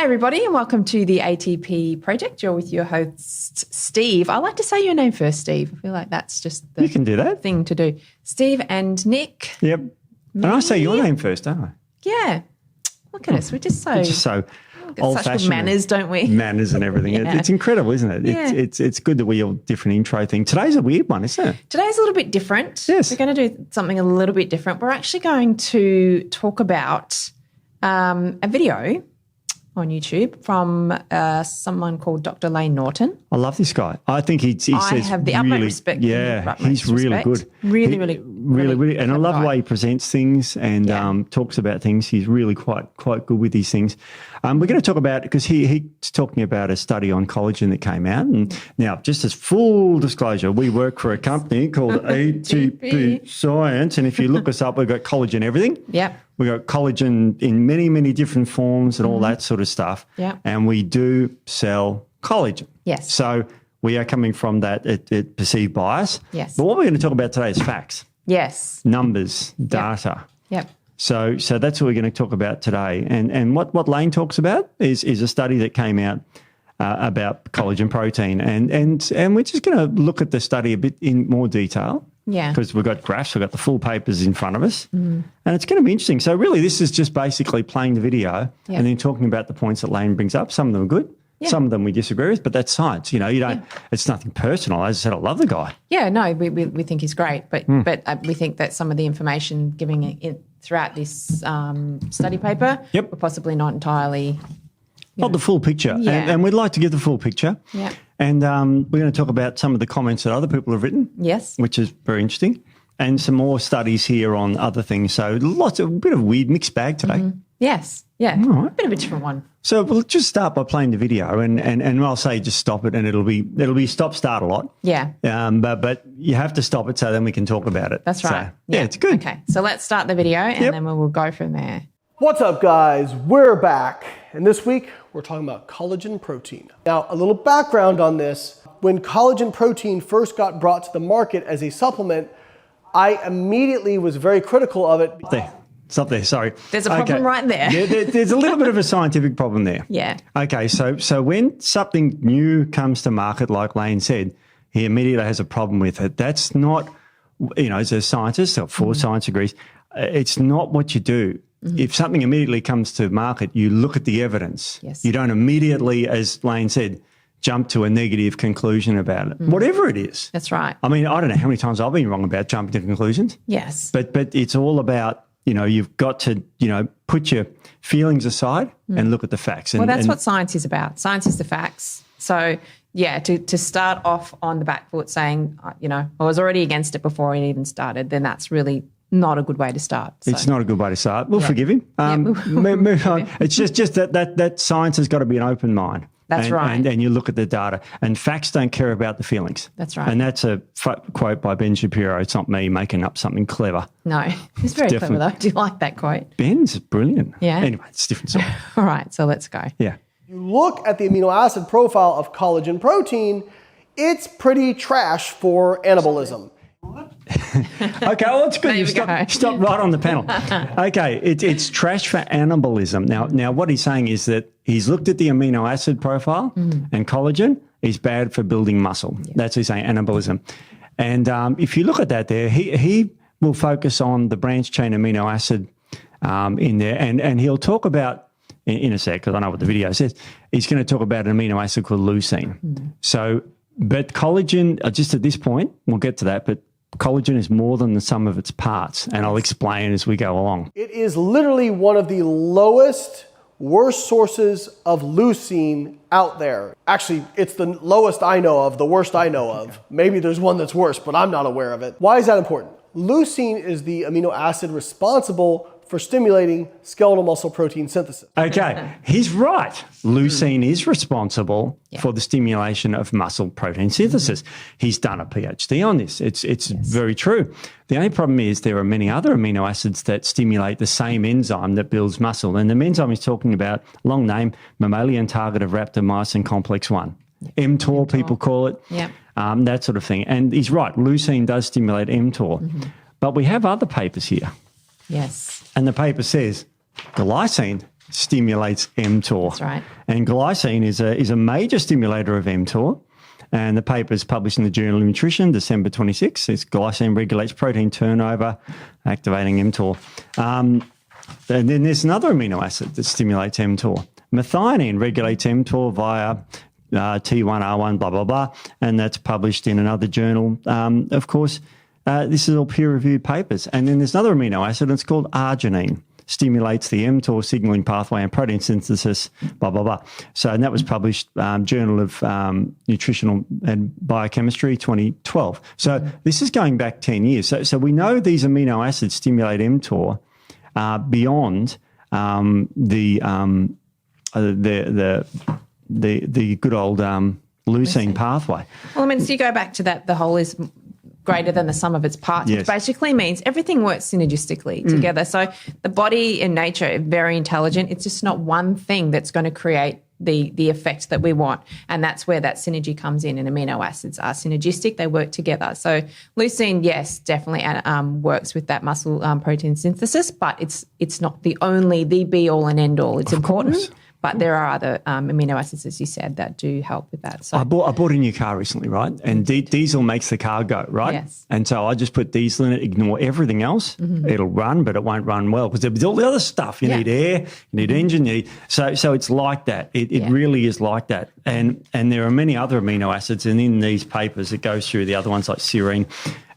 everybody, and welcome to the ATP Project. You're with your host, Steve. I like to say your name first, Steve. I feel like that's just the you can do that. thing to do. Steve and Nick. Yep. And I say your name first, don't I? Yeah. Look at us. We're just so old-fashioned. Such good manners, don't we? Manners and everything. Yeah. It's incredible, isn't it? Yeah. It's good that we all different intro thing. Today's a weird one, isn't it? Today's a little bit different. Yes. We're going to do something a little bit different. We're actually going to talk about a video on YouTube from someone called Dr Layne Norton. I love this guy. I think he says I have the utmost respect. Yeah, he's really good. Really. And I love the way he presents things and talks about things. He's really quite good with these things. We're going to talk about, because he's talking about a study on collagen that came out. And now, just as full disclosure, we work for a company called ATP Science. And if you look us up, we've got collagen everything. Yep. We've got collagen in many, many different forms and all that sort of stuff. Yeah. And we do sell collagen. Yes. So we are coming from that perceived bias. Yes. But what we're going to talk about today is facts. Yes. Numbers, data. Yep. So that's what we're going to talk about today. And what Layne talks about is a study that came out about collagen protein. And we're just going to look at the study a bit in more detail. Yeah. Because we've got graphs, we've got the full papers in front of us. And it's going to be interesting. So really this is just basically playing the video and then talking about the points that Layne brings up. Some of them are good. Yeah. Some of them we disagree with, but that's science. You don't, it's nothing personal. As I said, I love the guy. Yeah, no, we think he's great, but we think that some of the information giving it throughout this study paper were possibly not entirely... Not the full picture. Yeah. And we'd like to give the full picture. Yeah. And we're going to talk about some of the comments that other people have written. Yes. Which is very interesting. And some more studies here on other things. So a bit of a weird mixed bag today. Yes. Yeah. All right. A bit of a different one. So we'll just start by playing the video and I'll say just stop it and it'll be stop start a lot. Yeah. But you have to stop it so then we can talk about it. That's right. So, yeah, it's good. Okay. So let's start the video and then we will go from there. What's up, guys? We're back. And this week, we're talking about collagen protein. Now, a little background on this. When collagen protein first got brought to the market as a supplement, I immediately was very critical of it. Stop there, sorry. There's a problem right there. Yeah, there's a little bit of a scientific problem there. Yeah. Okay, so when something new comes to market, like Layne said, he immediately has a problem with it. That's not, as a scientist, or for science degrees, it's not what you do. If something immediately comes to market, you look at the evidence. Yes. You don't immediately, as Layne said, jump to a negative conclusion about it, whatever it is. That's right. I mean, I don't know how many times I've been wrong about jumping to conclusions. Yes. But it's all about, you've got to, put your feelings aside and look at the facts. Well, that's what science is about. Science is the facts. So, yeah, to start off on the back foot saying, I was already against it before it even started, then that's really not a good way to start. So. It's not a good way to start. We'll forgive him. Move on. It's just that science has got to be an open mind. That's right. And you look at the data. And facts don't care about the feelings. That's right. And that's a quote by Ben Shapiro. It's not me making up something clever. No, he's very clever though. Do you like that quote? Ben's brilliant. Yeah. Anyway, it's a different story. All right, so let's go. Yeah. You look at the amino acid profile of collagen protein, it's pretty trash for anabolism. Okay, well, it's good. You stop right on the panel. Okay, it's trash for anabolism. Now, what he's saying is that he's looked at the amino acid profile and collagen is bad for building muscle. Yeah. That's what he's saying, anabolism. And if you look at that there, he will focus on the branched chain amino acid in there, and he'll talk about, in a sec, because I know what the video says, he's going to talk about an amino acid called leucine. So, but collagen, just at this point, we'll get to that, but collagen is more than the sum of its parts, and I'll explain as we go along. It is literally one of the worst sources of leucine out there. Actually, it's the lowest I know of, the worst I know of. Maybe there's one that's worse, but I'm not aware of it. Why is that important? Leucine is the amino acid responsible for stimulating skeletal muscle protein synthesis. Okay, he's right. Leucine is responsible for the stimulation of muscle protein synthesis. He's done a PhD on this. It's very true. The only problem is there are many other amino acids that stimulate the same enzyme that builds muscle. And the enzyme he's talking about, long name, mammalian target of rapamycin complex 1. mTOR, people call it, that sort of thing. And he's right, leucine does stimulate mTOR. But we have other papers here. Yes. And the paper says the lysine stimulates mTOR. That's right. And glycine is a major stimulator of mTOR. And the paper is published in the Journal of Nutrition, December 26. It's glycine regulates protein turnover, activating mTOR. And then there's another amino acid that stimulates mTOR. Methionine regulates mTOR via T1R1, blah, blah, blah. And that's published in another journal. Of course, this is all peer-reviewed papers. And then there's another amino acid, and it's called arginine. Stimulates the mTOR signaling pathway and protein synthesis, blah, blah, blah. So, and that was published Journal of Nutritional and Biochemistry 2012. So this is going back 10 years. So we know these amino acids stimulate mTOR beyond the good old leucine pathway. Well, I mean, so you go back to that, the whole is greater than the sum of its parts, Yes. which basically means everything works synergistically together. So the body and nature are very intelligent. It's just not one thing that's going to create the effect that we want. And that's where that synergy comes in, and amino acids are synergistic. They work together. So leucine, yes, definitely works with that muscle protein synthesis, but it's not the be all and end all. It's important. But there are other amino acids, as you said, that do help with that. So I bought a new car recently, right? And diesel makes the car go, right? Yes. And so I just put diesel in it, ignore everything else. It'll run, but it won't run well because there's all the other stuff. You need air, you need engine. So it's like that. It really is like that. And there are many other amino acids, and in these papers it goes through the other ones like serine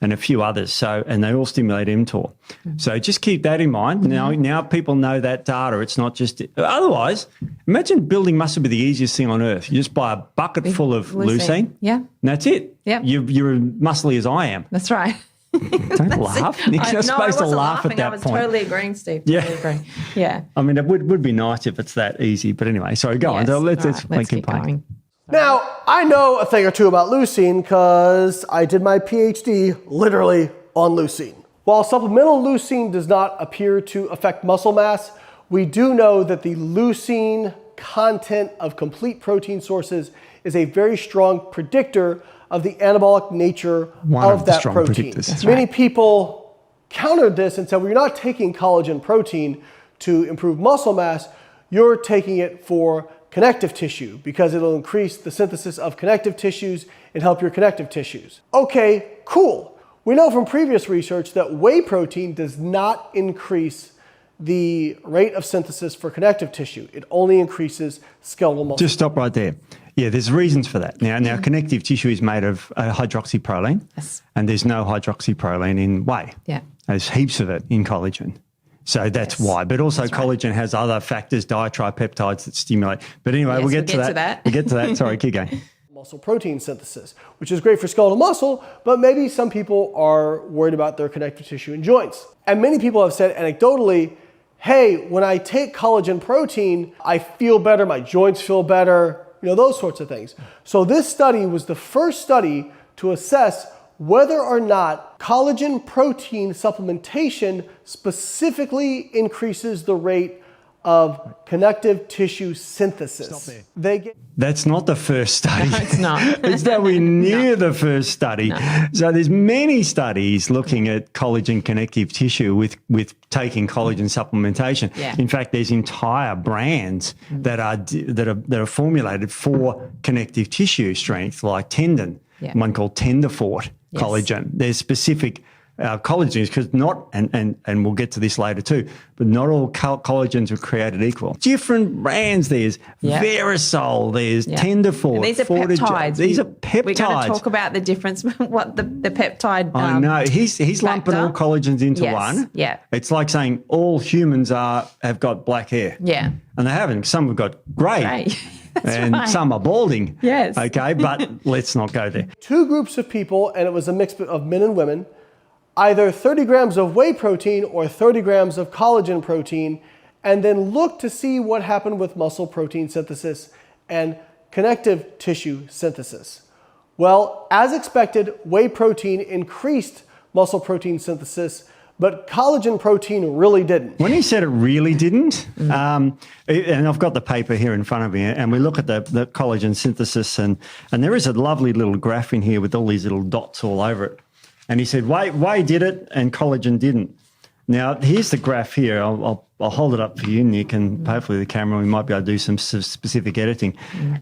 and a few others. So, and they all stimulate mTOR. So just keep that in mind. Now people know that data. It's not just, otherwise, imagine building muscle be the easiest thing on earth. You just buy a bucket full of leucine. Yeah. And that's it. Yep. You're as muscly as I am. That's right. Don't laugh. You're supposed to laugh at that I was point. totally agreeing, Steve. Yeah. Totally agreeing. Yeah. I mean, it would be nice if it's that easy. But anyway, sorry, go on. Let's keep going. Now, I know a thing or two about leucine because I did my PhD literally on leucine. While supplemental leucine does not appear to affect muscle mass, we do know that the leucine content of complete protein sources is a very strong predictor of the anabolic nature of that protein. Many people countered this and said, well, you're not taking collagen protein to improve muscle mass, you're taking it for connective tissue because it'll increase the synthesis of connective tissues and help your connective tissues. Okay, cool. We know from previous research that whey protein does not increase the rate of synthesis for connective tissue. It only increases skeletal muscle. Just stop right there. Yeah, there's reasons for that. Now connective tissue is made of hydroxyproline, and there's no hydroxyproline in whey. Yeah. There's heaps of it in collagen. So that's why. But also collagen has other factors, ditripeptides that stimulate. But anyway, we'll get to that. We'll get to that. Sorry, keep going. Muscle protein synthesis, which is great for skeletal muscle, but maybe some people are worried about their connective tissue and joints. And many people have said anecdotally, hey, when I take collagen protein, I feel better, my joints feel better, those sorts of things. So this study was the first study to assess whether or not collagen protein supplementation specifically increases the rate of connective tissue synthesis. That's not the first study. No, it's not. It's nowhere near the first study. No. So there's many studies looking at collagen connective tissue with taking collagen supplementation. Yeah. In fact, there's entire brands that are formulated for connective tissue strength, like tendon. Yeah. One called Tenderfort collagen. There's specific collagens, because not, and we'll get to this later too, but not all collagens are created equal. Different brands. There's Verisol, there's Tenderfort. And these are peptides. These are peptides. We're going to talk about the difference, what the peptide I know. He's lumping all collagens into one. Yeah. It's like saying all humans have got black hair. Yeah. And they haven't. Some have got grey. And some are balding. Yes. Okay, but let's not go there. Two groups of people, and it was a mix of men and women, either 30 grams of whey protein or 30 grams of collagen protein, and then look to see what happened with muscle protein synthesis and connective tissue synthesis. Well, as expected, whey protein increased muscle protein synthesis, but collagen protein really didn't. When he said it really didn't, and I've got the paper here in front of me, and we look at the collagen synthesis, and there is a lovely little graph in here with all these little dots all over it. And he said, whey did it and collagen didn't. Now, here's the graph here. I'll I'll hold it up for you, Nick, and hopefully the camera, we might be able to do some specific editing.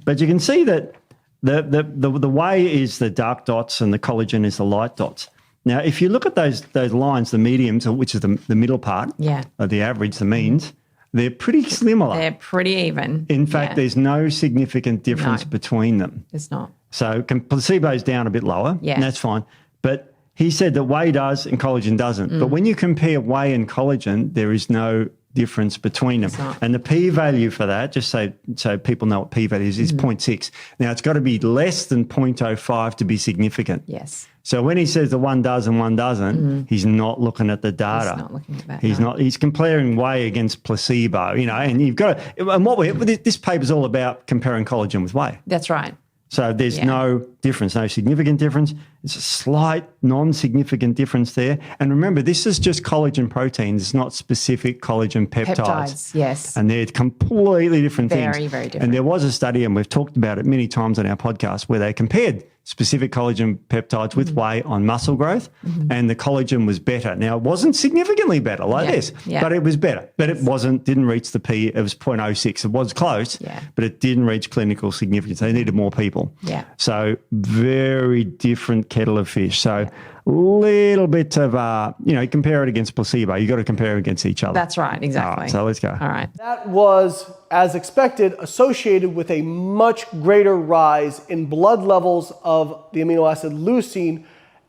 But you can see that the whey is the dark dots and the collagen is the light dots. Now, if you look at those lines, the mediums, which is the middle part, or the average, the means, they're pretty similar. They're pretty even. In fact, there's no significant difference between them. There's not. So placebo's down a bit lower, and that's fine. But he said that whey does and collagen doesn't. But when you compare whey and collagen, there is no difference between them. And the p-value for that, just so people know what p-value is 0.6. Now, it's got to be less than 0.05 to be significant. Yes. So when he says the one does and one doesn't, he's not looking at the data. He's not looking at that. He's not. He's comparing whey against placebo, and you've got to, and this paper's all about comparing collagen with whey. That's right. So there's no difference, no significant difference. It's a slight non-significant difference there. And remember, this is just collagen proteins. It's not specific collagen peptides. Yes. And they're completely different things. Very, very different. And there was a study, and we've talked about it many times on our podcast, where they compared specific collagen peptides with whey on muscle growth, and the collagen was better. Now, it wasn't significantly better like this, but it was better. But it didn't reach the P. It was 0.06. It was close, but it didn't reach clinical significance. They needed more people. Yeah. So very different kettle of fish. So little bit of, compare it against placebo. You got to compare it against each other. That's right, exactly. All right, so let's go. All right. That was, as expected, associated with a much greater rise in blood levels of the amino acid leucine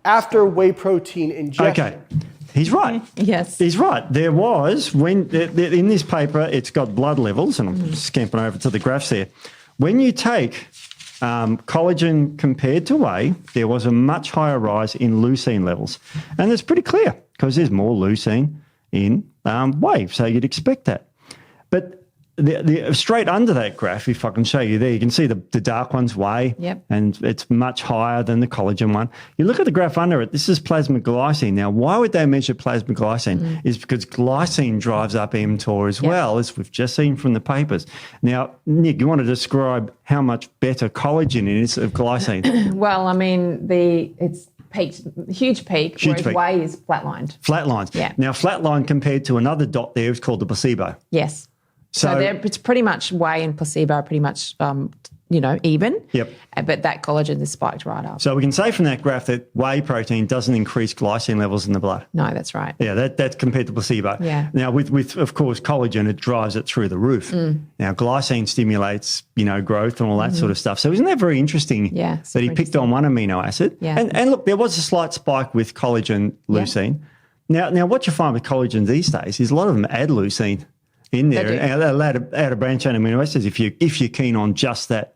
after whey protein injection. Okay. He's right. Yes. He's right. There was, in this paper, it's got blood levels, and I'm scamping over to the graphs there. When you take collagen compared to whey, there was a much higher rise in leucine levels. And it's pretty clear because there's more leucine in whey, so you'd expect that. But the straight under that graph, if I can show you there, you can see the dark one's whey, and it's much higher than the collagen one. You look at the graph under it, this is plasma glycine. Now, why would they measure plasma glycine? Is because glycine drives up mTOR as well, as we've just seen from the papers. Now, Nick, you want to describe how much better collagen is of glycine? Well, I mean, it's peaked, huge peak, whereas whey is flatlined. Flatlined. Yeah. Now, flatline compared to another dot there is called the placebo. Yes. So it's pretty much whey and placebo are pretty much, even. Yep. But that collagen is spiked right up. So we can say from that graph that whey protein doesn't increase glycine levels in the blood. No, that's right. Yeah, that's compared to placebo. Yeah. Now, with of course, collagen, it drives it through the roof. Now, glycine stimulates, growth and all that sort of stuff. So isn't that very interesting that he picked on one amino acid? Yeah. And look, there was a slight spike with collagen leucine. Yeah. Now, what you find with collagen these days is a lot of them add leucine in there, and they'll add a branch chain amino acids if you're keen on just that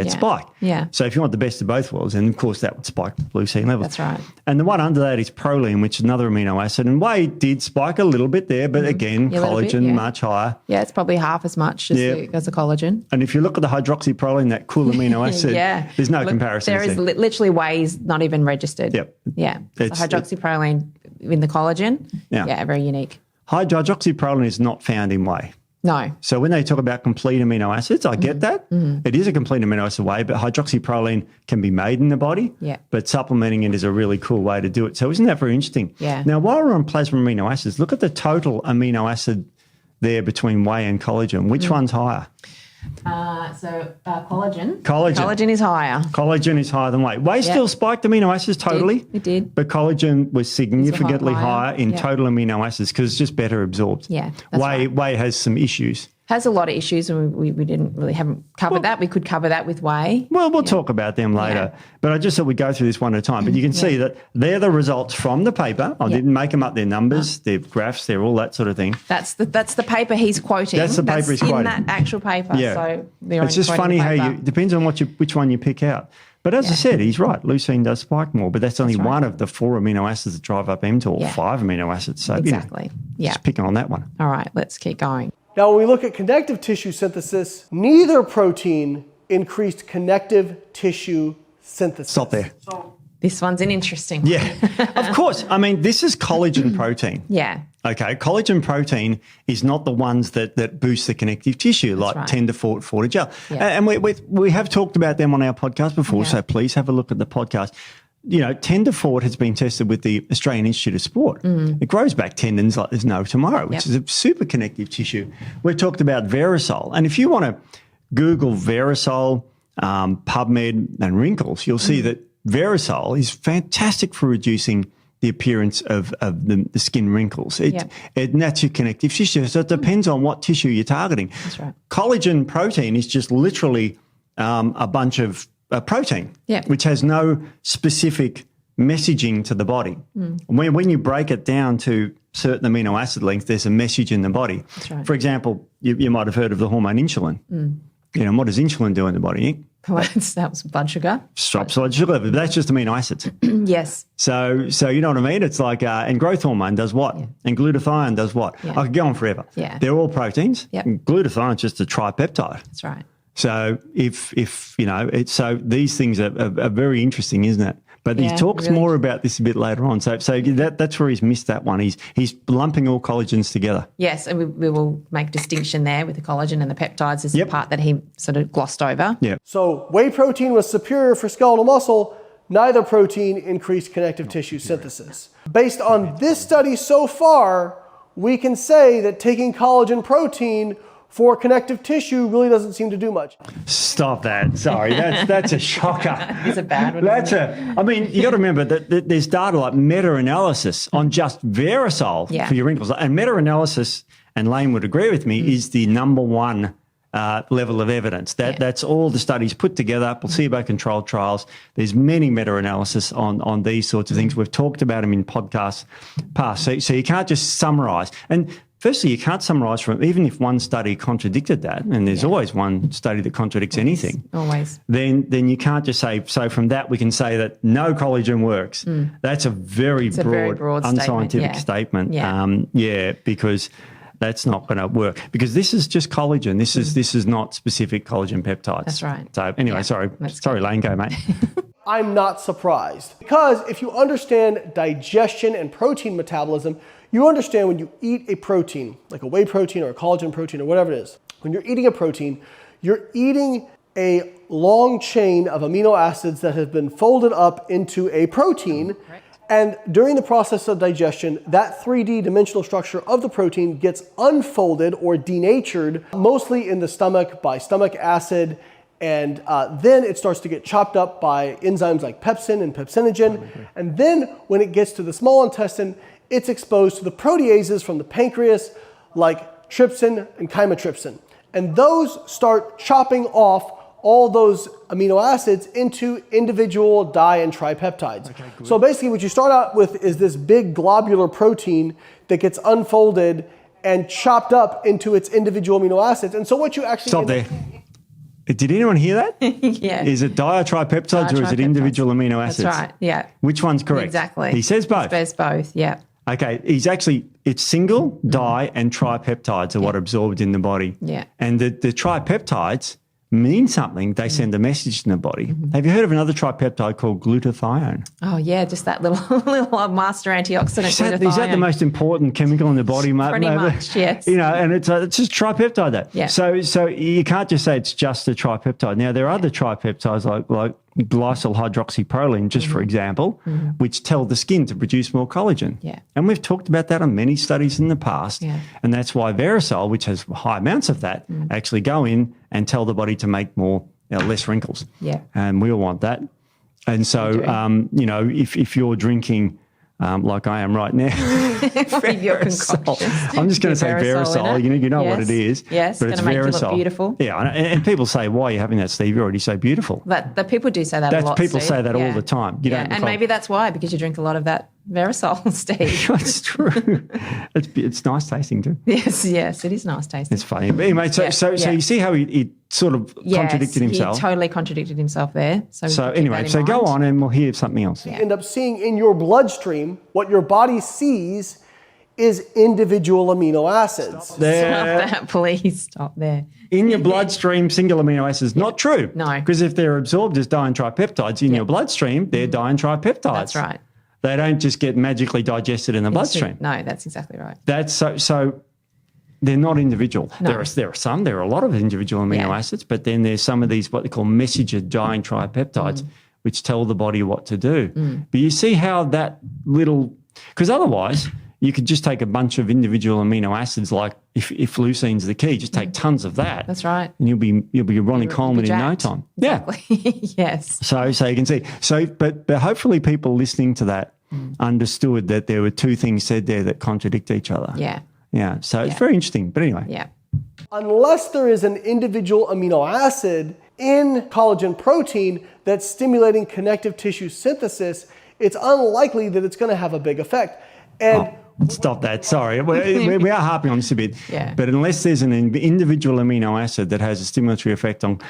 spike. Yeah. So if you want the best of both worlds, and of course that would spike leucine levels. That's right. And the one under that is proline, which is another amino acid. And whey did spike a little bit there, but again, collagen much higher. Yeah, it's probably half as much as the collagen. And if you look at the hydroxyproline, that cool amino acid, there's no comparison. There is literally whey's not even registered. Yep. Yeah. So hydroxyproline in the collagen, very unique. Hydroxyproline is not found in whey. No. So when they talk about complete amino acids, I get that. It is a complete amino acid whey, but hydroxyproline can be made in the body. Yeah. But supplementing it is a really cool way to do it. So isn't that very interesting? Yeah. Now, while we're on plasma amino acids, look at the total amino acid there between whey and collagen. Which one's higher? Collagen. Collagen is higher. Collagen is higher than whey. Whey still spiked amino acids totally. It did. But collagen was significantly higher in Yeah. total amino acids because it's just better absorbed. Yeah, that's Whey has some issues. Has a lot of issues, and we haven't covered that. We could cover that with whey. Well, we'll talk about them later. Yeah. But I just thought we'd go through this one at a time. But you can see that they're the results from the paper. I didn't make them up. Their numbers, their graphs, they're all that sort of thing. That's the paper he's quoting. That's the paper he's quoting. In that actual paper. Yeah. So it's just funny how depends on which one you pick out. But as I said, he's right. Leucine does spike more, but that's only one of the 4 amino acids that drive up mTOR, or 5 amino acids. So exactly. Just picking on that one. All right, let's keep going. Now, when we look at connective tissue synthesis, neither protein increased connective tissue synthesis. Stop there. This one's an interesting one. Yeah, of course. I mean, this is collagen protein. Yeah. Okay, collagen protein is not the ones that boost the connective tissue, like right. 10 to 40 gel. Yeah. And we have talked about them on our podcast before, so please have a look at the podcast. tenderfort has been tested with the Australian Institute of Sport. It grows back tendons like there's no tomorrow, which is a super connective tissue. We've talked about Verisol. And if you want to Google Verisol, PubMed and wrinkles, you'll see that Verisol is fantastic for reducing the appearance of the skin wrinkles. And that's your connective tissue. So it depends on what tissue you're targeting. That's right. Collagen protein is just literally a bunch of protein, which has no specific messaging to the body. When you break it down to certain amino acid lengths, there's a message in the body. That's right. For example, you might have heard of the hormone insulin. What does insulin do in the body? That was blood sugar. Stops blood sugar level, but that's just amino acids. Yes. So you know what I mean? It's like, and growth hormone does what? And glutathione does what? I could go on forever. Yeah. They're all proteins. Glutathione is just a tripeptide. That's right. So so these things are very interesting, isn't it? But he talks really more about this a bit later on. So that's where he's missed that one. He's lumping all collagens together. Yes, and we will make distinction there with the collagen and the peptides as the part that he sort of glossed over. Yeah. So whey protein was superior for skeletal muscle. Neither protein increased connective tissue synthesis. Based on this study so far, we can say that taking collagen protein for connective tissue really doesn't seem to do much. Stop that. Sorry, that's a shocker. It's a bad one. You got to remember that there's data like meta-analysis on just Verisol for your wrinkles. And meta-analysis, and Layne would agree with me, is the number one level of evidence. That's all the studies put together, placebo-controlled trials. There's many meta-analysis on these sorts of things. We've talked about them in podcasts past. So you can't just summarise. And firstly, you can't summarise from, even if one study contradicted that, and there's always one study that contradicts anything. Always. Then you can't just say, so from that we can say that no collagen works. That's a very broad unscientific statement. Because that's not going to work. Because this is just collagen. This is not specific collagen peptides. That's right. So anyway, sorry, Layne, go, mate. I'm not surprised. Because if you understand digestion and protein metabolism, you understand when you eat a protein, like a whey protein or a collagen protein or whatever it is, when you're eating a protein, you're eating a long chain of amino acids that have been folded up into a protein. And during the process of digestion, that 3D dimensional structure of the protein gets unfolded or denatured, mostly in the stomach by stomach acid. And then it starts to get chopped up by enzymes like pepsin and pepsinogen. And then when it gets to the small intestine, it's exposed to the proteases from the pancreas like trypsin and chymotrypsin. And those start chopping off all those amino acids into individual di and tripeptides. So basically what you start out with is this big globular protein that gets unfolded and chopped up into its individual amino acids. And so what you actually... Stop there. Did anyone hear that? Is it diatripeptides or is it individual amino acids? That's right, yeah. Which one's correct? Exactly. He says both. He says both, yeah. Okay, it's single, di, and tripeptides are what are absorbed in the body. Yeah. And the tripeptides mean something. They send a message in the body. Have you heard of another tripeptide called glutathione? Oh, yeah, just that little master antioxidant glutathione. Is that the most important chemical in the body? Pretty much, yes. And it's just tripeptide there. Yeah. So you can't just say it's just a tripeptide. Now, there are other tripeptides like glycyl hydroxyproline, just for example, which tell the skin to produce more collagen. Yeah. And we've talked about that on many studies in the past. Yeah. And that's why Verisol, which has high amounts of that, actually go in and tell the body to make more, less wrinkles. Yeah. And we all want that. And so, if you're drinking, like I am right now, Verisol. I'm just going to say Verisol. You know what it is. Yes, but it's it's going to make Verisol. you look beautiful. Yeah, and people say, why are you having that, Steve? You're already so beautiful. But the people do say that a lot, People Steve. say that all the time. And maybe that's why, because you drink a lot of that Verisol, Steve. That's true. It's nice tasting too. Yes, it is nice tasting. It's funny. But anyway, so you see how he sort of contradicted himself? He totally contradicted himself there. So anyway, go on and we'll hear something else. You end up seeing in your bloodstream, what your body sees is individual amino acids. Stop that, please. Stop there. In your bloodstream, single amino acids. Not true. No. Because if they're absorbed as di and tripeptides in your bloodstream, they're di and tripeptides. That's right. They don't just get magically digested in the bloodstream. No, that's exactly right. That's so they're not individual. No. There are a lot of individual amino acids, but then there's some of these what they call messenger di and tripeptides, which tell the body what to do. But you see how that little, because otherwise you could just take a bunch of individual amino acids, like if leucine's the key, just take tons of that. That's right. And you'll be Ronnie Coleman in no time. Exactly. Yeah. Yes. So you can see. So, but hopefully people listening to that understood that there were two things said there that contradict each other. Yeah. Yeah. So it's very interesting. But anyway. Yeah. Unless there is an individual amino acid in collagen protein that's stimulating connective tissue synthesis, it's unlikely that it's going to have a big effect. And stop that. Sorry. We are harping on this a bit. Yeah. But unless there's an individual amino acid that has a stimulatory effect on,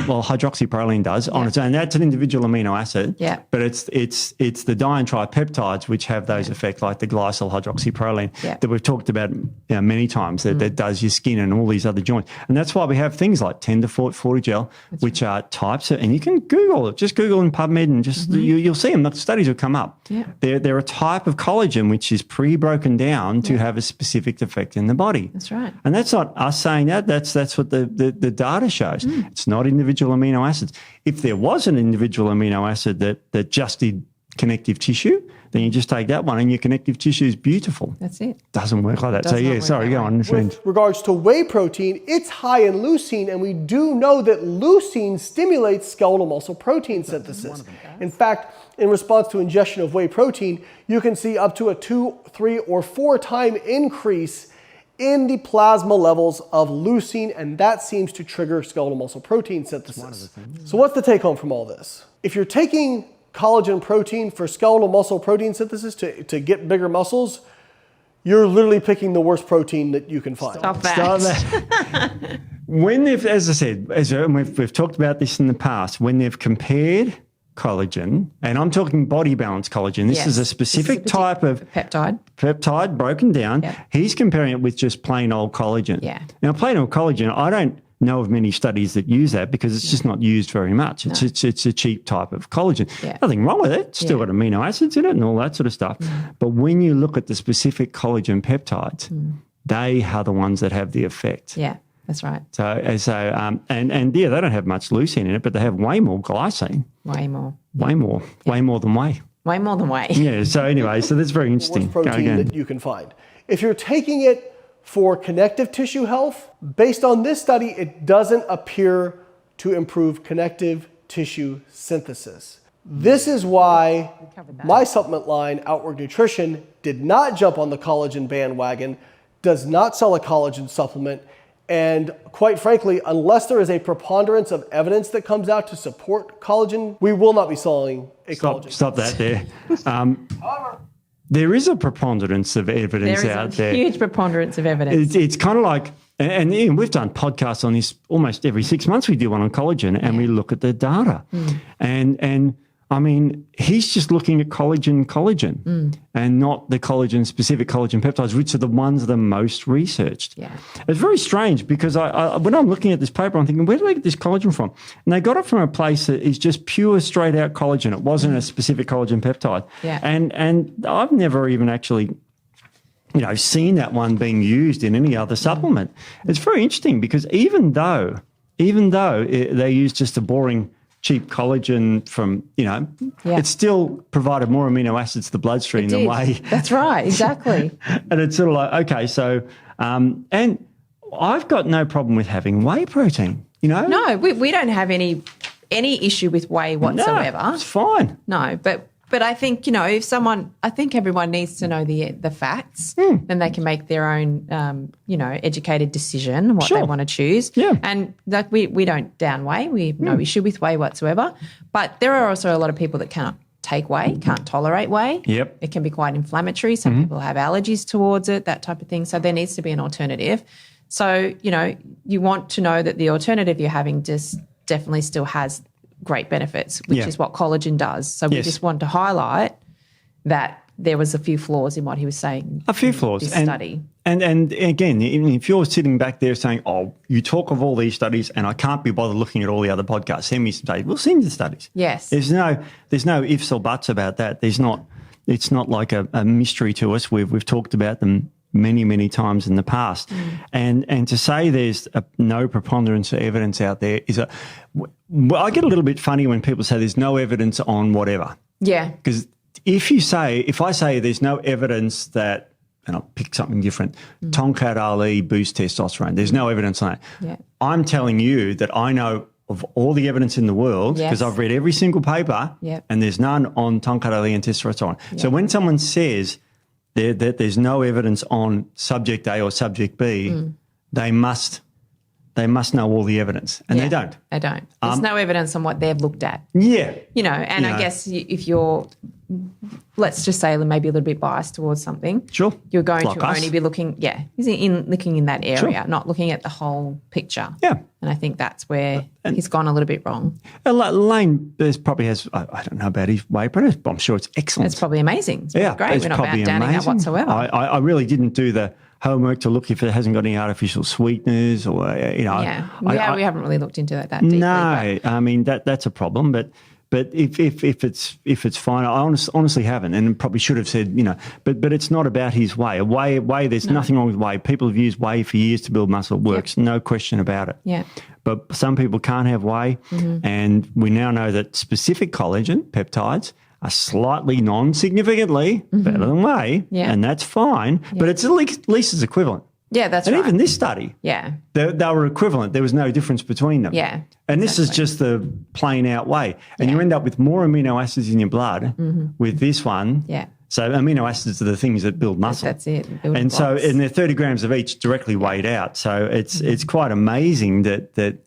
well, hydroxyproline does on its own. That's an individual amino acid. Yeah. But it's the dientripeptides which have those effects, like the glycyl hydroxyproline that we've talked about many times, that does your skin and all these other joints. And that's why we have things like 10 to 40 gel, which are types of, and you can Google it. Just Google in PubMed and just you'll see them. The studies will come up. Yeah. They're a type of collagen which is pre-broken down to have a specific effect in the body. That's right. And that's not us saying that. That's what the data shows. It's not individual amino acids. If there was an individual amino acid that just did connective tissue, then you just take that one and your connective tissue is beautiful. That's it. Doesn't work like that. Does So not work sorry, that go way. on. with regards to whey protein, it's high in leucine, and we do know that leucine stimulates skeletal muscle protein synthesis. In fact, in response to ingestion of whey protein, you can see up to a 2, 3, or 4 time increase in the plasma levels of leucine, and that seems to trigger skeletal muscle protein synthesis. So what's the take home from all this? If you're taking collagen protein for skeletal muscle protein synthesis to get bigger muscles, you're literally picking the worst protein that you can find. Stop that. When they've, as I said, and we've talked about this in the past, when they've compared collagen, and I'm talking body balance collagen. This is a specific type of peptide broken down. Yeah. He's comparing it with just plain old collagen. Yeah. Now, plain old collagen, I don't know of many studies that use that because it's just not used very much. It's a cheap type of collagen. Yeah. Nothing wrong with it. It's still got amino acids in it and all that sort of stuff. But when you look at the specific collagen peptides, they are the ones that have the effect. Yeah, that's right. So they don't have much leucine in it, but they have way more glycine. Way more. Way more than whey. Way more than whey. Yeah. So anyway, so that's very interesting. Worst protein that you can find. If you're taking it for connective tissue health, based on this study, it doesn't appear to improve connective tissue synthesis. This is why my supplement line, Outwork Nutrition, did not jump on the collagen bandwagon, does not sell a collagen supplement, and quite frankly, unless there is a preponderance of evidence that comes out to support collagen, we will not be selling a collagen. Stop that there. There is a preponderance of evidence out there. There is a huge preponderance of evidence. It's kind of like, and Ian, we've done podcasts on this almost every 6 months. We do one on collagen, and we look at the data. And I mean, he's just looking at collagen, and not the collagen-specific collagen peptides, which are the ones that are most researched. Yeah. It's very strange because when I'm looking at this paper, I'm thinking, where do they get this collagen from? And they got it from a place that is just pure, straight-out collagen. It wasn't a specific collagen peptide. Yeah. And I've never even actually seen that one being used in any other supplement. It's very interesting because even though they use just a boring cheap collagen from, it still provided more amino acids to the bloodstream than whey. That's right, exactly. And it's sort of like, okay, so, and I've got no problem with having whey protein, No, we don't have any issue with whey whatsoever. No, it's fine. No, but I think, I think everyone needs to know the facts, then they can make their own, educated decision what they want to choose. Yeah. And like we don't down whey. We have no issue with whey whatsoever. But there are also a lot of people that can't take whey, can't tolerate whey. Yep. It can be quite inflammatory. Some people have allergies towards it, that type of thing. So there needs to be an alternative. So, you want to know that the alternative you're having just definitely still has great benefits, which is what collagen does. So we just want to highlight that there was a few flaws in what he was saying. A few flaws. This study. And again, if you're sitting back there saying, oh, you talk of all these studies and I can't be bothered looking at all the other podcasts, send me some studies. We'll send you the studies. Yes. There's no ifs or buts about that. It's not like a mystery to us. We've talked about them many, many times in the past. And to say there's no preponderance of evidence out there is I get a little bit funny when people say there's no evidence on whatever. Yeah. Because if I say there's no evidence that, and I'll pick something different, Tonkat Ali boosts testosterone, there's no evidence on that. Yeah. I'm telling you that I know of all the evidence in the world, because I've read every single paper, and there's none on Tonkat Ali and testosterone. So when someone says that there's no evidence on subject A or subject B, they must know all the evidence, and they don't. They don't. There's no evidence on what they've looked at. Yeah. I guess if you're, let's just say maybe a little bit biased towards something, sure, you're going like to us. only be looking in that area, not looking at the whole picture. Yeah. And I think that's where he's gone a little bit wrong. Layne probably has, I don't know about his whey protein, but I'm sure it's excellent. It's probably amazing. It's great. We're not downing that whatsoever. I really didn't do the homework to look if it hasn't got any artificial sweeteners or, we haven't really looked into that deeply. No, I mean, that's a problem, but if it's fine, I honestly haven't, and probably should have said, but it's not about his whey. Whey, there's nothing wrong with whey. People have used whey for years to build muscle. It works, no question about it. Yeah. But some people can't have whey, and we now know that specific collagen peptides are slightly non-significantly better than whey, and that's fine, but it's at least it's equivalent. Yeah, that's right. And even this study, they were equivalent. There was no difference between them. Yeah. And this is just the plain out whey. And you end up with more amino acids in your blood with this one. Yeah. So amino acids are the things that build muscle. That's it. And they're 30 grams of each directly weighed out. So it's quite amazing that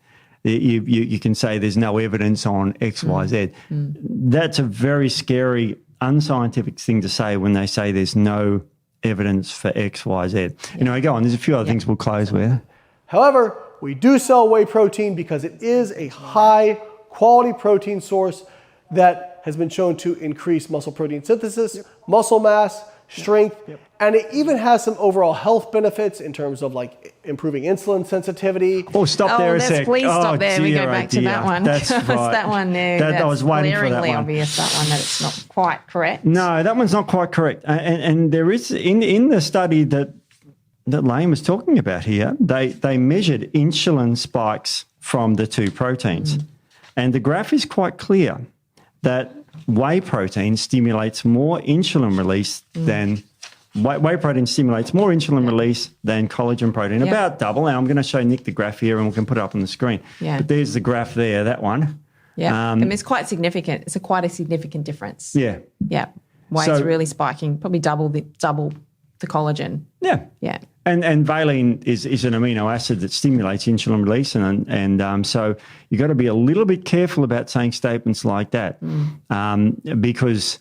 you can say there's no evidence on X, Y, Z. That's a very scary, unscientific thing to say when they say there's no evidence for X, Y, Z. Go on. There's a few other things we'll close with. However, we do sell whey protein because it is a high quality protein source that has been shown to increase muscle protein synthesis, muscle mass, strength, and it even has some overall health benefits in terms of like improving insulin sensitivity. Oh, stop there a sec. Please stop there. We go back to that one. That's right. That one there. I was waiting for that one. Glaringly obvious, that one, that it's not quite correct. No, that one's not quite correct. And there is, in the study that Layne was talking about here, they measured insulin spikes from the two proteins. And the graph is quite clear that whey protein stimulates more insulin release than whey protein stimulates more insulin release than collagen protein, about double. Now I'm going to show Nick the graph here, and we can put it up on the screen. But there's the graph there, that one. Yeah, it's quite significant. It's quite a significant difference. Yeah. Whey's really spiking, probably double the collagen. Yeah. And valine is an amino acid that stimulates insulin release, and so you've got to be a little bit careful about saying statements like that, because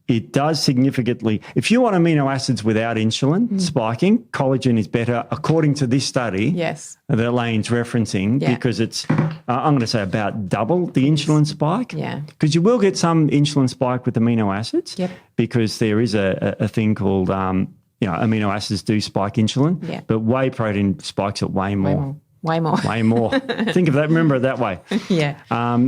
it does significantly. If you want amino acids without insulin spiking, collagen is better, according to this study. Yes. That Layne's referencing, because it's I'm going to say about double the insulin spike. Yeah. Because you will get some insulin spike with amino acids. Yep. Because there is a thing called amino acids do spike insulin, but whey protein spikes it way more. Way more. Think of that. Remember it that way. Yeah.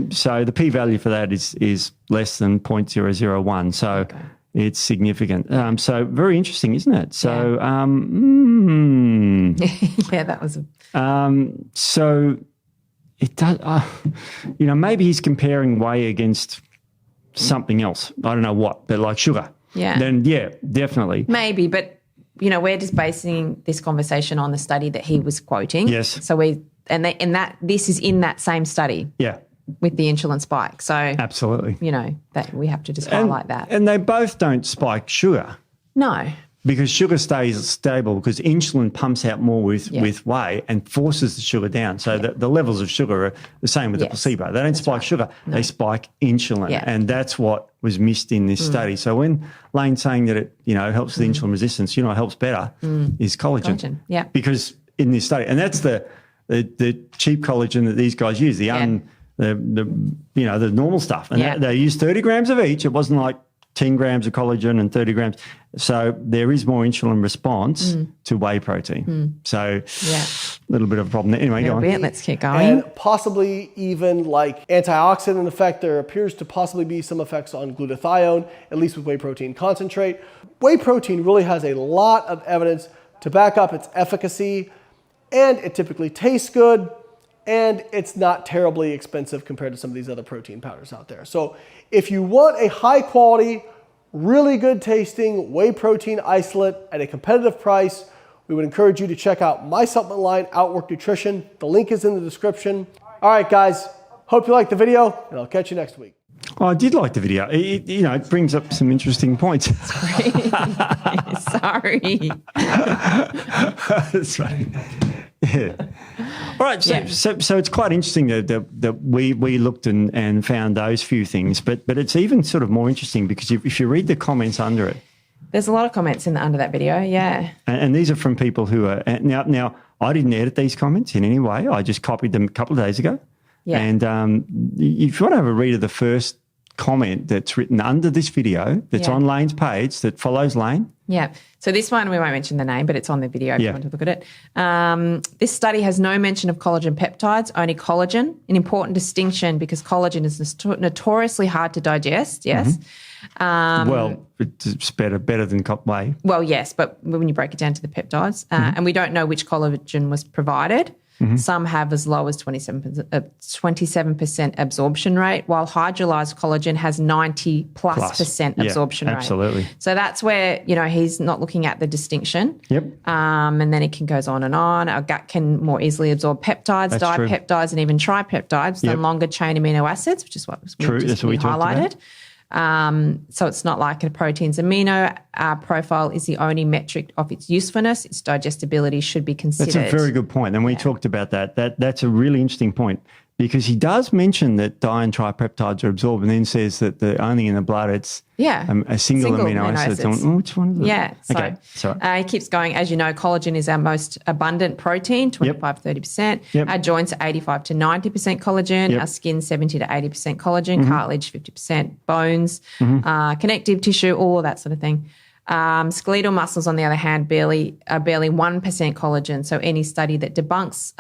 So the p-value for that is less than 0.001. So it's significant. So very interesting, isn't it? So that was. So it does. Maybe he's comparing whey against something else. I don't know what, but like sugar. Yeah. Then definitely. Maybe, but. We're just basing this conversation on the study that he was quoting. Yes. So this is in that same study. Yeah. With the insulin spike. So absolutely. That we have to just highlight that. And they both don't spike sugar. No. Because sugar stays stable because insulin pumps out more with whey and forces the sugar down. So the levels of sugar are the same with the placebo. They don't spike sugar. No. They spike insulin. Yeah. And that's what was missed in this study. So when Layne's saying that it helps with insulin resistance, what helps better is collagen. Yeah. Because in this study, and that's the cheap collagen that these guys use, the normal stuff. And they use 30 grams of each. It wasn't like 10 grams of collagen and 30 grams. So there is more insulin response to whey protein. So a little bit of a problem there. Anyway, go on. Let's keep going. And possibly even like antioxidant effect. There appears to possibly be some effects on glutathione, at least with whey protein concentrate. Whey protein really has a lot of evidence to back up its efficacy, and it typically tastes good, and it's not terribly expensive compared to some of these other protein powders out there. So if you want a high quality, really good tasting whey protein isolate at a competitive price, we would encourage you to check out my supplement line, Outwork Nutrition. The link is in the description. All right, guys, hope you liked the video, and I'll catch you next week. Oh, I did like the video. It brings up some interesting points. Sorry. That's right. Yeah. All right. So it's quite interesting that we looked and found those few things, but it's even sort of more interesting because if you read the comments under it, there's a lot of comments under that video. Yeah. And these are from people who are now. I didn't edit these comments in any way. I just copied them a couple of days ago. Yeah. And if you want to have a read of the first comment that's written under this video, that's on Layne's page, that follows Layne. Yeah. So this one, we won't mention the name, but it's on the video if you want to look at it. This study has no mention of collagen peptides, only collagen. An important distinction because collagen is notoriously hard to digest, yes. Well, it's better than whey. Well, yes, but when you break it down to the peptides, and we don't know which collagen was provided. Some have as low as 27% absorption rate, while hydrolyzed collagen has 90+% absorption rate. Absolutely. So that's where, he's not looking at the distinction. Yep. And then it goes on and on. Our gut can more easily absorb peptides, dipeptides, and even tripeptides than longer chain amino acids, which is what we highlighted. So it's not like a protein's amino profile is the only metric of its usefulness. Its digestibility should be considered. That's a very good point. And we talked about that. That's a really interesting point because he does mention that di and tripeptides are absorbed and then says that only in the blood it's a single amino acid. Which one is it? Yeah. So he keeps going. As you know, collagen is our most abundant protein, 25-30%. Yep. Our joints are 85 to 90% collagen. Yep. Our skin, 70 to 80% collagen. Cartilage, 50%. Bones, connective tissue, all of that sort of thing. Skeletal muscles, on the other hand, barely 1% collagen. So any study that debunks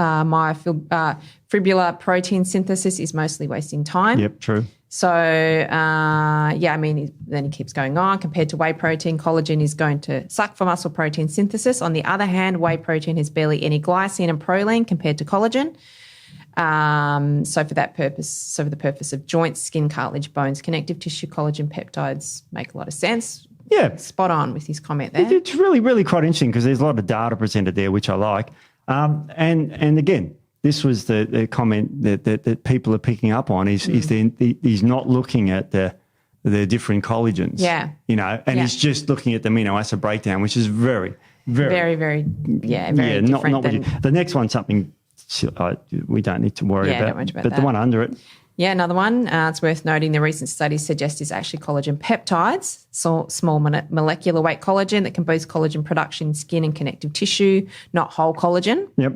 myofibrillar protein synthesis is mostly wasting time. Yep, true. So, then he keeps going on. Compared to whey protein, collagen is going to suck for muscle protein synthesis. On the other hand, whey protein has barely any glycine and proline compared to collagen. So for the purpose of joints, skin, cartilage, bones, connective tissue, collagen, peptides make a lot of sense. Yeah. Spot on with his comment there. It's really, really quite interesting because there's a lot of data presented there, which I like. And again, this was the comment that people are picking up on is he's not looking at the different collagens. Yeah. He's just looking at the amino acid breakdown, which is very, very, very different. Not the next one's something we don't need to worry about. Don't worry about but that. The one under it. Yeah, another one. It's worth noting the recent studies suggest is actually collagen peptides, so small molecular weight collagen that can boost collagen production in skin and connective tissue, not whole collagen. Yep.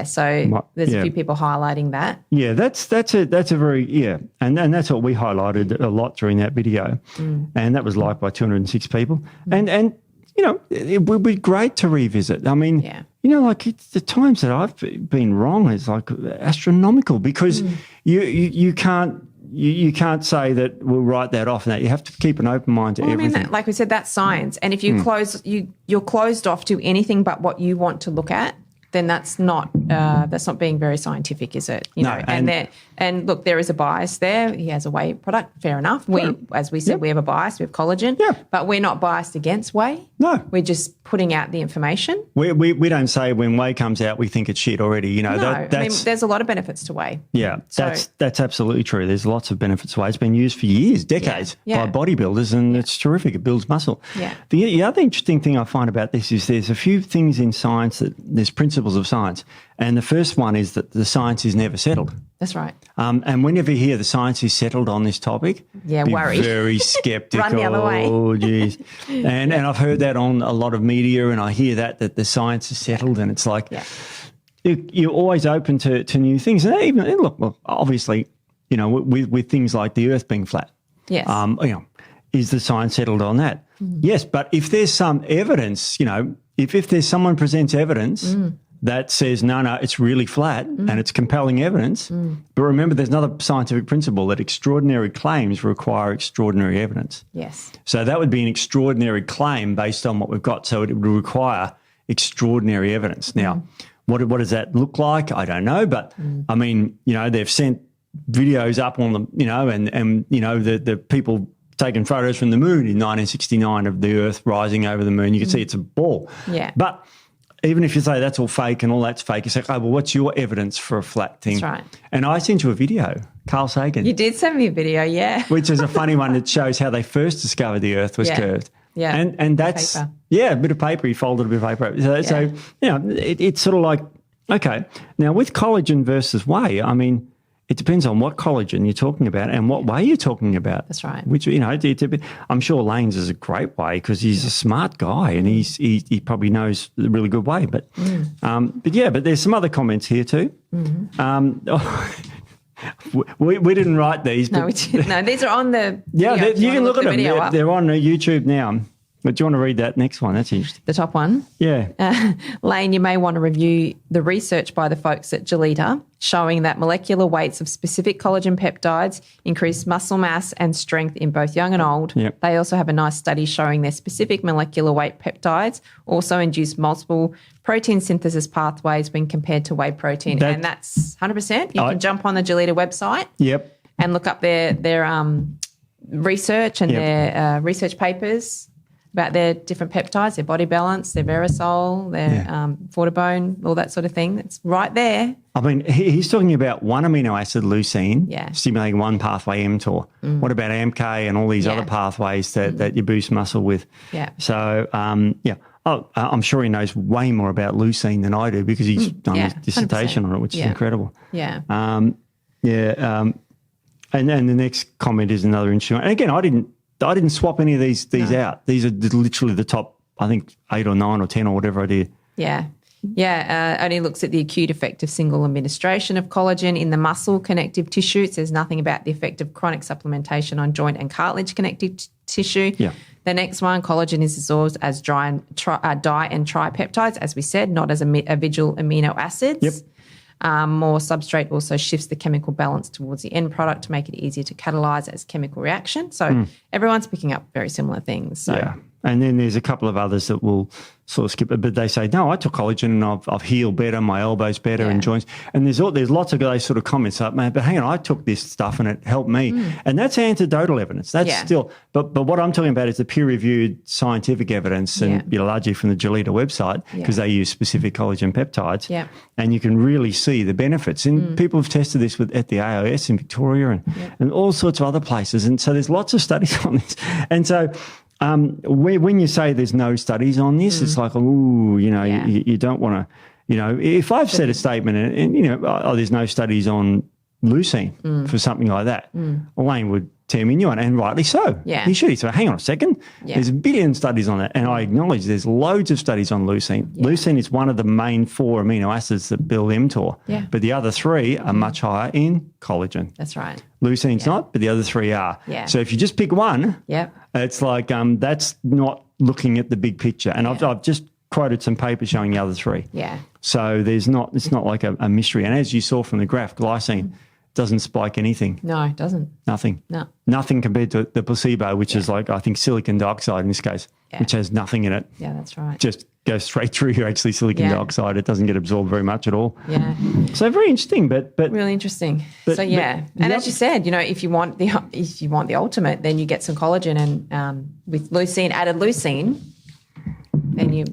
So there's a few people highlighting that. Yeah, that's a very and that's what we highlighted a lot during that video, and that was liked by 206 people, and it would be great to revisit. I mean, the times that I've been wrong is like astronomical because you can't say that we'll write that off and that you have to keep an open mind to everything. I mean, like we said, that's science. And if you you're closed off to anything but what you want to look at, then that's not being very scientific, is it? No, and look, there is a bias there. He has a whey product, fair enough. As we said, we have a bias. We have collagen, but we're not biased against whey. No, we're just putting out the information. We don't say when whey comes out we think it's shit already. There's a lot of benefits to whey. Yeah, that's absolutely true. There's lots of benefits to whey. It's been used for years, decades by bodybuilders, and it's terrific. It builds muscle. Yeah. The other interesting thing I find about this is there's a few things in science that there's principles of science. And the first one is that the science is never settled. That's right. And whenever you hear the science is settled on this topic, be worry. Very skeptical. Run the other way. Oh, geez. And I've heard that on a lot of media, and I hear that the science is settled, and it's like you're always open to new things. And obviously, with things like the Earth being flat. Yes. is the science settled on that? Yes, but if there's some evidence, if there's someone presents evidence that says, no, it's really flat and it's compelling evidence, but remember there's another scientific principle that extraordinary claims require extraordinary evidence. Yes. So that would be an extraordinary claim based on what we've got. So it would require extraordinary evidence. Now, what does that look like? I don't know, but I mean, they've sent videos up on the, and the people taking photos from the moon in 1969 of the Earth rising over the moon. You can see it's a ball. Yeah. But even if you say that's all fake and all that's fake, you say, well, what's your evidence for a flat thing? That's right. And I sent you a video, Carl Sagan. You did send me a video, yeah. Which is a funny one that shows how they first discovered the Earth was curved. Yeah. And that's, paper. a bit of paper. He folded a bit of paper. So it's sort of like, okay. Now with collagen versus whey, I mean, it depends on what collagen you're talking about and what whey you're talking about. That's right. Which, I'm sure Layne's is a great whey because he's a smart guy and he probably knows a really good whey. But but there's some other comments here too. We didn't write these. No, we didn't. No, these are on the video. Yeah, you can look at them. They're on YouTube now. But do you want to read that next one? That's interesting. The top one? Yeah. Layne, you may want to review the research by the folks at Gelita showing that molecular weights of specific collagen peptides increase muscle mass and strength in both young and old. Yep. They also have a nice study showing their specific molecular weight peptides also induce multiple protein synthesis pathways when compared to whey protein. And that's 100%. You can jump on the Gelita website and look up their research and their research papers about their different peptides, their body balance, their Verisol, their Fortibone, all that sort of thing. It's right there. I mean, he's talking about one amino acid, leucine, stimulating one pathway, mTOR. What about AMK and all these other pathways that you boost muscle with? Yeah. So, I'm sure he knows way more about leucine than I do because he's done his dissertation 100%. On it, which is incredible. Yeah. And then the next comment is another interesting one. And again, I didn't swap any of these out. These are literally the top, I think, 8 or 9 or 10 or whatever I did. Yeah. Yeah, only looks at the acute effect of single administration of collagen in the muscle connective tissue. It says nothing about the effect of chronic supplementation on joint and cartilage connective tissue. Yeah. The next one, collagen is absorbed as di and tripeptides, as we said, not as individual amino acids. Yep. More substrate also shifts the chemical balance towards the end product to make it easier to catalyze as chemical reaction. So everyone's picking up very similar things. So. Yeah. And then there's a couple of others that will sort of skip it, but they say, no, I took collagen and I've healed better, my elbows better and joints. And there's lots of those sort of comments like, man, but hang on, I took this stuff and it helped me. And that's anecdotal evidence. That's still, but what I'm talking about is the peer-reviewed scientific evidence and largely from the Gelita website because they use specific collagen peptides. Yeah. And you can really see the benefits. And people have tested this at the AIS in Victoria and all sorts of other places. And so there's lots of studies on this. And so, when you say there's no studies on this, it's like, you don't want to, if I've said a statement and there's no studies on leucine for something like that, Layne would tear me a new one, and rightly so. Yeah. He should. So hang on a second. Yeah. There's a billion studies on that, and I acknowledge there's loads of studies on leucine. Yeah. Leucine is one of the main 4 amino acids that build mTOR, but the other 3 are much higher in collagen. That's right. Leucine's not, but the other 3 are. Yeah. So if you just pick one, it's like that's not looking at the big picture. And I've just quoted some papers showing the other 3. Yeah. So it's not like a mystery. And as you saw from the graph, glycine doesn't spike anything. No, it doesn't. Nothing. No. Nothing compared to the placebo, which is like, I think, silicon dioxide in this case, which has nothing in it. Yeah, that's right. Just goes straight through your actually silicon dioxide. It doesn't get absorbed very much at all. Yeah. So very interesting, but really interesting. But as you said, if you want the ultimate, then you get some collagen, and with added leucine, then you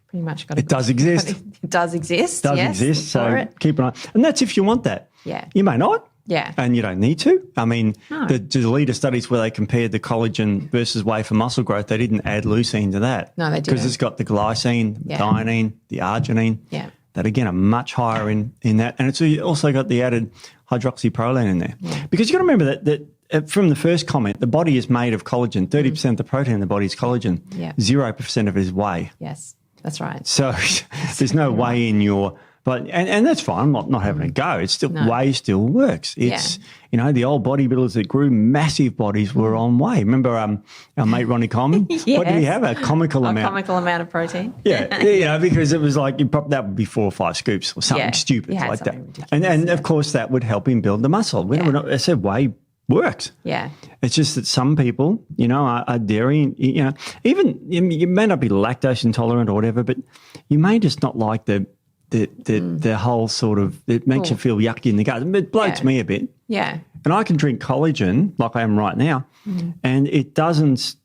pretty much got it. Does exist. It does exist. Does exist. So keep an eye. And that's if you want that. Yeah. You may not. Yeah. And you don't need to. I mean, the Gelita studies where they compared the collagen versus whey for muscle growth, they didn't add leucine to that. No, they didn't. Because it's got the glycine, the thionine, the arginine. Yeah. That, again, are much higher in that. And it's also got the added hydroxyproline in there. Yeah. Because you've got to remember that from the first comment, the body is made of collagen. 30% of the protein in the body is collagen. Yeah. 0% of it is whey. Yes, that's right. So there's no whey in your But and that's fine. I'm not having a go. It's still whey still works. It's the old bodybuilders that grew massive bodies were on whey. Remember our mate Ronnie Coleman? Yes. What did he have? A comical amount. A comical amount of protein. Yeah, because it was like that would be 4 or 5 scoops or something stupid like that. And of course that would help him build the muscle. I said whey works. Yeah. It's just that some people, are dairy, even you may not be lactose intolerant or whatever, but you may just not like the whole sort of, it makes you feel yucky in the gut. It bloats me a bit. Yeah. And I can drink collagen like I am right now, and it doesn't,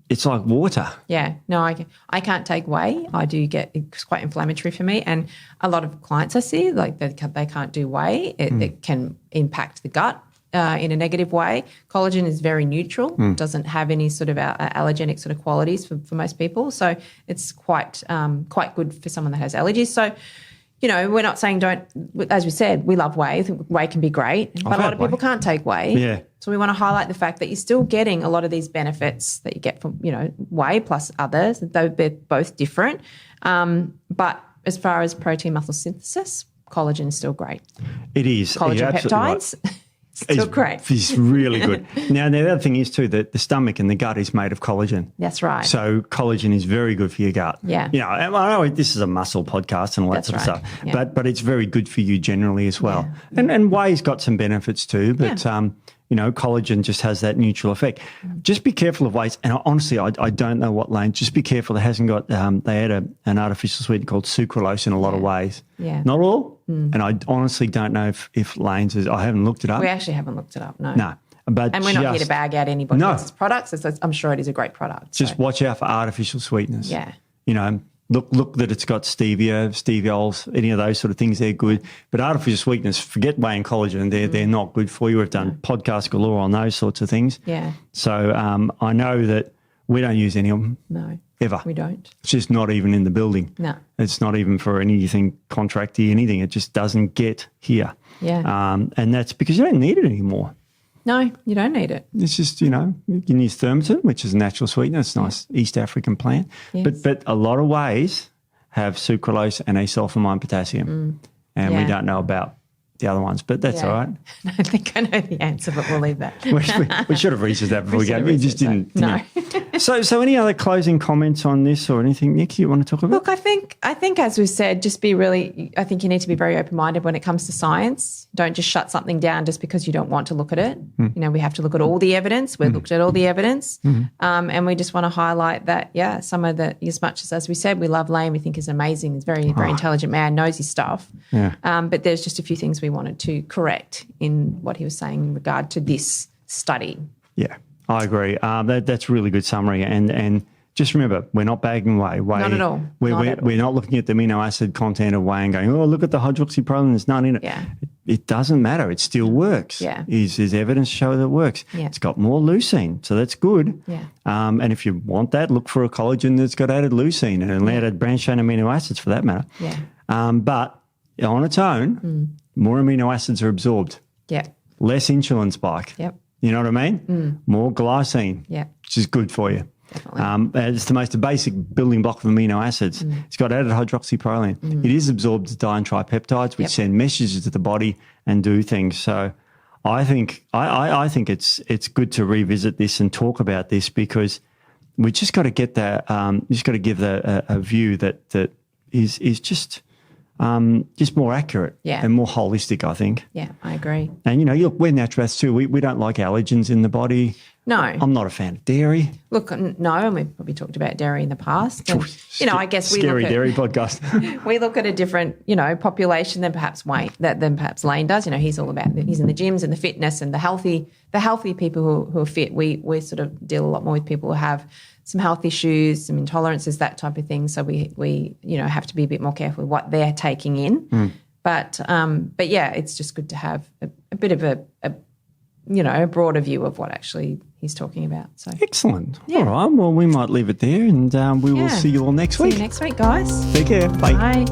it's like water. Yeah. No, I can't take whey. I do get, it's quite inflammatory for me. And a lot of clients I see, like they can't do whey. It can impact the gut in a negative way. Collagen is very neutral, doesn't have any sort of allergenic sort of qualities for most people. So it's quite good for someone that has allergies. So, we're not saying don't, as we said, we love whey. I think whey can be great, but a lot of people can't take whey. Yeah. So we want to highlight the fact that you're still getting a lot of these benefits that you get from, whey plus others, though they're both different. But as far as protein muscle synthesis, collagen is still great. It is. Collagen peptides. Right. Still great. It's really good. Now, the other thing is too that the stomach and the gut is made of collagen. That's right. So collagen is very good for your gut. Yeah. I know this is a muscle podcast and all that sort of stuff, but it's very good for you generally as well. Yeah. And whey's got some benefits too, but collagen just has that neutral effect. Just be careful of wheys. And honestly, I don't know what Layne. Just be careful. It hasn't got. They had an artificial sweetener called sucralose in a lot of wheys. Yeah. Not all. And I honestly don't know if Layne's is. I haven't looked it up. We actually haven't looked it up. No. No. But and we're not here to bag out anybody else's products. I'm sure it is a great product. Just watch out for artificial sweeteners. Yeah. Look that it's got stevia, steviols, any of those sort of things, they're good. But artificial sweeteners, forget whey and collagen, they're not good for you. We've done podcast galore on those sorts of things. Yeah. So I know that we don't use any of them. No. Ever. We don't. It's just not even in the building. No. It's not even for anything contracty, anything. It just doesn't get here. Yeah. And that's because you don't need it anymore. No, you don't need it. It's just, you can use thermatin, which is a natural sweetener. It's a nice East African plant. Yes. But a lot of wheys have sucralose and asulfamine potassium. And we don't know about the other ones, but that's all right. I don't think I know the answer, but we'll leave that. we should have researched that before we go. We just didn't. No. So any other closing comments on this or anything, Nick, you want to talk about? Look, I think as we've said, just be really, I think you need to be very open-minded when it comes to science. Don't just shut something down just because you don't want to look at it. We have to look at all the evidence. We've looked at all the evidence. And we just want to highlight that, some of the, as much as we said, we love Layne, we think he's amazing. He's very, very intelligent man, knows his stuff. Yeah. But there's just a few things we wanted to correct in what he was saying in regard to this study. Yeah, I agree. That's a really good summary. And just remember, we're not bagging whey. Not at all. We're not looking at the amino acid content of whey and going, oh, look at the hydroxyproline, there's none in it. Yeah. It doesn't matter. It still works. Yeah. There's evidence to show that it works. Yeah. It's got more leucine, so that's good. Yeah. And if you want that, look for a collagen that's got added leucine and added branched-chain amino acids for that matter. Yeah. But on its own, more amino acids are absorbed. Yeah. Less insulin spike. Yep. You know what I mean? More glycine. Yeah. Which is good for you. Definitely. It's the most basic building block of amino acids. It's got added hydroxyproline. It is absorbed as di-tripeptides, which send messages to the body and do things. So I think it's good to revisit this and talk about this because we just got to get that. Just got to give a view that is just more accurate and more holistic, I think. Yeah, I agree. And, look, we're naturopaths too. We don't like allergens in the body. No. I'm not a fan of dairy. Look, no, and we've probably talked about dairy in the past. And, I guess we Scary look at, dairy podcast. we look at a different, population than perhaps Layne does. He's all about, he's in the gyms and the fitness and the healthy people who are fit. We sort of deal a lot more with people who have some health issues, some intolerances, that type of thing. So we have to be a bit more careful with what they're taking in. But yeah, it's just good to have a bit of a broader view of what actually he's talking about. So excellent. Yeah. All right. Well, we might leave it there, and we will see you all next week. See you next week, guys. Take care. Bye. Bye.